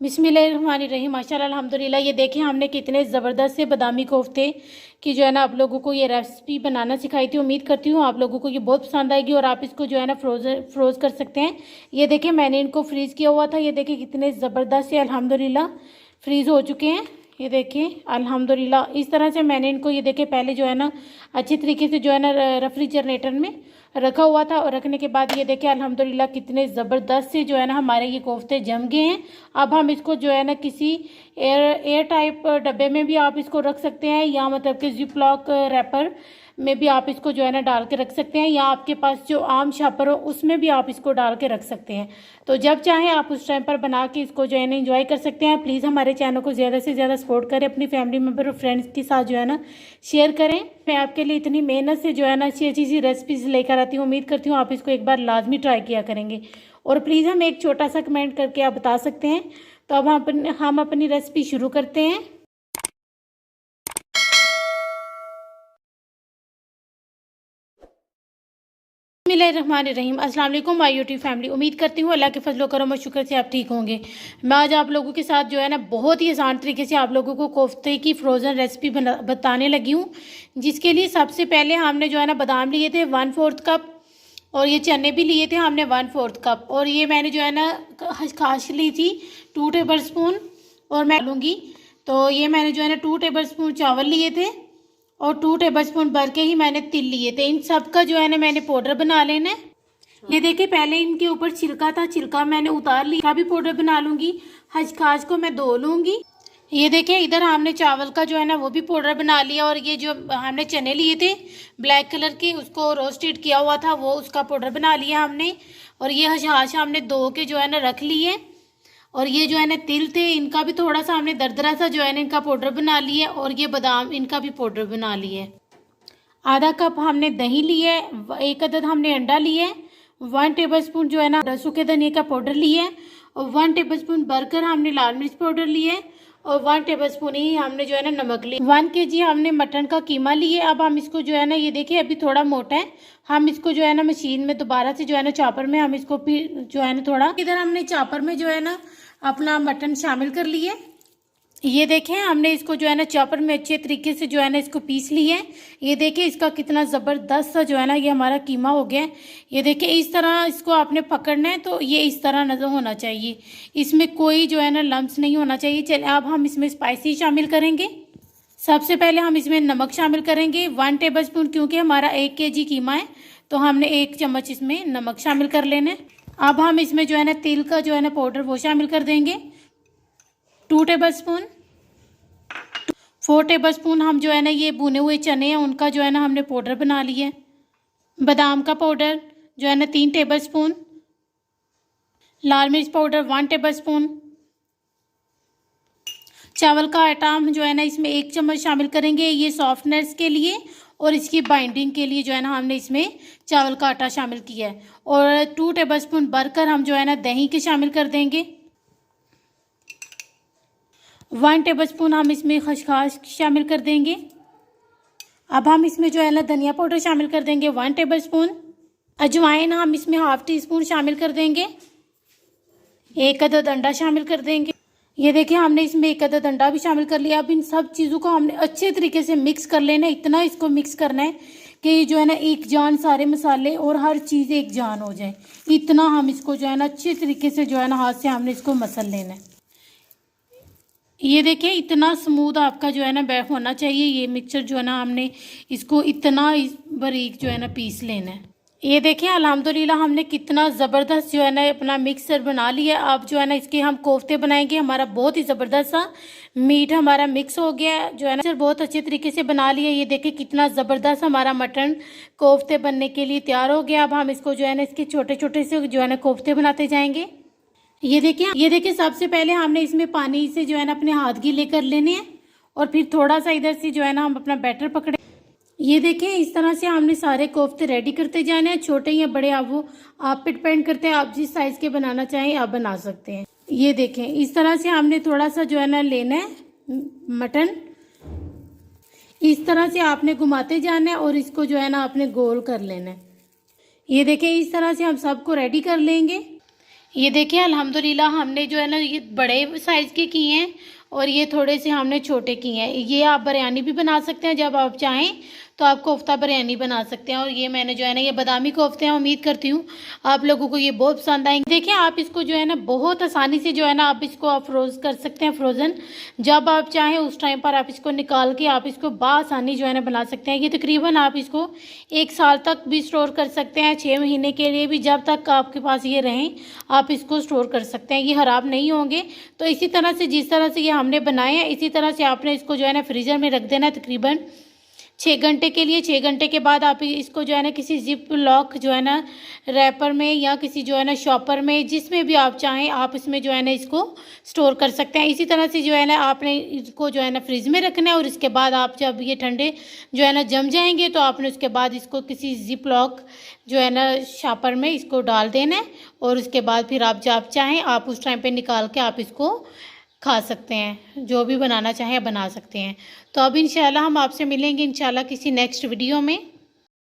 बिस्मिल्लाहिर्रहमानिर्रहीम माशाल्लाह अल्हम्दुलिल्लाह। ये देखिए हमने कितने ज़बरदस्त से बादामी कोफ्ते की जो है ना आप लोगों को ये रेसिपी बनाना सिखाई थी। उम्मीद करती हूँ आप लोगों को ये बहुत पसंद आएगी और आप इसको जो है ना फ्रोज़ कर सकते हैं। ये देखिए मैंने इनको फ्रीज़ किया हुआ था। ये देखिए कितने ज़बरदस्त से अल्हम्दुलिल्लाह फ्रीज़ हो चुके हैं। ये देखिए अल्हम्दुलिल्लाह इस तरह से मैंने इनको ये देखिए पहले जो है ना अच्छी तरीके से जो है ना रेफ्रिजरेटर में रखा हुआ था और रखने के बाद ये देखिए अल्हम्दुलिल्लाह कितने ज़बरदस्त से जो है ना हमारे ये कोफ्ते जम गए हैं। अब हम इसको जो है ना किसी एयर टाइप डब्बे में भी आप इसको रख सकते हैं या मतलब कि जिप लॉक रैपर में भी आप इसको जो है ना डाल के रख सकते हैं या आपके पास जो आम शापर हो उसमें भी आप इसको डाल के रख सकते हैं। तो जब चाहें आप उस टाइम पर बना के इसको जो है ना एंजॉय कर सकते हैं। प्लीज़ हमारे चैनल को ज़्यादा से ज़्यादा सपोर्ट करें, अपनी फैमिली मेम्बर और फ्रेंड्स के साथ जो है ना शेयर करें। मैं आपके लिए इतनी मेहनत से जो है ना अच्छी अच्छी सी रेसिपीज़ लेकर आती हूँ। उम्मीद करती हूँ आप इसको एक बार लाजमी ट्राई किया करेंगे और प्लीज़ हमें एक छोटा सा कमेंट करके आप बता सकते हैं। तो अब हम अपनी रेसिपी शुरू करते हैं। बिस्मिल्लाहिर्रहमानिर्रहीम। अस्सलाम वालेकुम माय यूट्यूब फैमिली। उम्मीद करती हूँ अल्लाह के फजलो करम और शुक्र से आप ठीक होंगे। मैं आज आप लोगों के साथ जो है ना बहुत ही आसान तरीके से आप लोगों को कोफ्ते की फ़्रोज़न रेसिपी बताने लगी हूँ। जिसके लिए सबसे पहले हमने जो है ना बादाम लिए थे 1/4 कप और ये चने भी लिए थे हमने 1/4 कप और ये मैंने जो है ना खसखस ली थी 2 टेबल स्पून और मैं लूँगी। तो ये मैंने जो है ना 2 टेबल स्पून चावल लिए थे और 2 टेबल स्पून भर के ही मैंने तिल लिए थे। इन सब का जो है ना मैंने पाउडर बना लेना है। ये देखिए पहले इनके ऊपर छिलका था, छिलका मैंने उतार लिया। का भी पाउडर बना लूँगी। खसखस को मैं धो लूँगी। ये देखिए इधर हमने चावल का जो है ना वो भी पाउडर बना लिया और ये जो हमने चने लिए थे ब्लैक कलर के उसको रोस्टेड किया हुआ था वो उसका पाउडर बना लिया हमने। और ये हशाश हमने धो के जो है ना रख लिए और ये जो है ना तिल थे इनका भी थोड़ा सा हमने दरदरा सा जो है ना इनका पाउडर बना लिया और ये बादाम इनका भी पाउडर बना लिया। आधा कप हमने दही लिए, 1 अदद हमने अंडा लिए, 1 टेबल स्पून जो है ना सूखे धनिया का पाउडर लिए और 1 टेबल स्पून भरकर हमने लाल मिर्च पाउडर लिए और 1 टेबल स्पून ही हमने जो है ना नमक लिए। 1 kg हमने मटन का कीमा लिए। अब हम इसको जो है ना ये देखिए अभी थोड़ा मोटा है, हम इसको जो है ना मशीन में दोबारा से जो है ना चॉपर में हम इसको फिर जो है ना थोड़ा इधर हमने चॉपर में जो है ना अपना मटन शामिल कर लिए। ये देखें हमने इसको जो है ना चॉपर में अच्छे तरीके से जो है ना इसको पीस लिया है। ये देखिए इसका कितना ज़बरदस्त सा जो है ना ये हमारा कीमा हो गया है। ये देखिए इस तरह इसको आपने पकड़ना है तो ये इस तरह नज़र होना चाहिए, इसमें कोई जो है ना लम्स नहीं होना चाहिए। चलिए अब हम इसमें स्पाइसी शामिल करेंगे। सबसे पहले हम इसमें नमक शामिल करेंगे 1 टेबल स्पून, क्योंकि हमारा 1 kg कीमा है तो हमने 1 चम्मच इसमें नमक शामिल कर लेना है। अब हम इसमें जो है ना तिल का जो है ना पाउडर वो शामिल कर देंगे 2 टेबल स्पून। 4 टेबल स्पून हम जो है ना ये भुने हुए चने हैं उनका जो है ना हमने पाउडर बना लिया है। बादाम का पाउडर जो है ना 3 टेबल स्पून। लाल मिर्च पाउडर 1 टेबल स्पून। चावल का आटा हम जो है ना इसमें 1 चम्मच शामिल करेंगे, ये सॉफ्टनेस के लिए और इसकी बाइंडिंग के लिए जो है ना हमने इसमें चावल का आटा शामिल किया है। और 2 टेबल स्पून भरकर हम जो है ना दही के शामिल कर देंगे। 1 टेबल स्पून हम इसमें खसखस शामिल कर देंगे। अब हम इसमें जो है ना धनिया पाउडर शामिल कर देंगे 1 टेबल स्पून। अजवाइन हम इसमें ½ टीस्पून शामिल कर देंगे। 1 अदद अंडा शामिल कर देंगे। ये देखिए हमने इसमें 1 अदद अंडा भी शामिल कर लिया। अब इन सब चीज़ों को हमने अच्छे तरीके से मिक्स कर लेना है। इतना इसको मिक्स करना है कि जो है ना एक जान सारे मसाले और हर चीज़ एक जान हो जाए। इतना हम इसको जो है ना अच्छे तरीके से जो है ना हाथ से हमने इसको मसल लेना है। ये देखिए इतना स्मूथ आपका जो है ना बैफ होना चाहिए। ये मिक्सचर जो है ना हमने इसको इतना बारीक जो है ना पीस लेना है। ये देखिए अल्हम्दुलिल्लाह हमने कितना ज़बरदस्त जो है ना अपना मिक्सचर बना लिया। अब जो है ना इसके हम कोफ्ते बनाएंगे। हमारा बहुत ही ज़बरदस्त सा मीट हमारा मिक्स हो गया है जो है ना बहुत अच्छे तरीके से बना लिया। ये देखिए कितना ज़बरदस्त हमारा मटन कोफ्ते बनने के लिए तैयार हो गया। अब हम इसको जो है ना इसके छोटे छोटे से जो है ना कोफ्ते बनाते जाएंगे। ये देखिए सबसे पहले हमने इसमें पानी से जो है ना अपने हाथ गीले कर लेने हैं और फिर थोड़ा सा इधर से जो है ना हम अपना बैटर पकड़े। ये देखें इस तरह से हमने सारे कोफ्ते रेडी करते जाने हैं, छोटे या बड़े आप पे डिपेंड करते हैं, आप जिस साइज़ के बनाना चाहें आप बना सकते हैं। ये देखें इस तरह से हमने थोड़ा सा जो है ना लेना है मटन, इस तरह से आपने घुमाते जाना है और इसको जो है ना आपने गोल कर लेना है। ये देखें इस तरह से हम सबको रेडी कर लेंगे। ये देखिए अल्हम्दुलिल्लाह हमने जो है ना ये बड़े साइज़ के किए हैं और ये थोड़े से हमने छोटे किए हैं। ये आप बिरयानी भी बना सकते हैं, जब आप चाहें तो आप कोफ्ता बिरयानी बना सकते हैं। और ये मैंने जो है ना ये बादामी कोफ्ते हैं, उम्मीद करती हूँ आप लोगों को ये बहुत पसंद आएंगे। देखिए आप इसको जो है ना बहुत आसानी से जो है ना आप इसको आप फ्रोज़ कर सकते हैं, फ्रोज़न। जब आप चाहें उस टाइम पर आप इसको निकाल के आप इसको बआसानी जो है ना बना सकते हैं। ये तकरीबन आप इसको 1 साल तक भी स्टोर कर सकते हैं, 6 महीने के लिए भी, जब तक आपके पास ये रहें आप इसको स्टोर कर सकते हैं, ये ख़राब नहीं होंगे। तो इसी तरह से जिस तरह से ये हमने बनाए हैं इसी तरह से आपने इसको जो है ना फ्रीज़र में रख देना है तकरीबन 6 घंटे के लिए। 6 घंटे के बाद आप इसको जो है ना किसी जिप लॉक जो है ना रैपर में या किसी जो है ना शॉपर में, जिसमें भी आप चाहें आप इसमें जो है ना इसको स्टोर कर सकते हैं। इसी तरह से जो है ना आपने इसको जो है ना फ्रिज में रखना है और इसके बाद आप जब ये ठंडे जो है ना जम जाएंगे तो आपने उसके बाद इसको किसी जिप लॉक जो है ना शॉपर में इसको डाल देना है और उसके बाद फिर आप जब चाहें आप उस टाइम पे निकाल के आप इसको खा सकते हैं, जो भी बनाना चाहें बना सकते हैं। तो अब इंशाल्लाह हम आपसे मिलेंगे इंशाल्लाह किसी नेक्स्ट वीडियो में।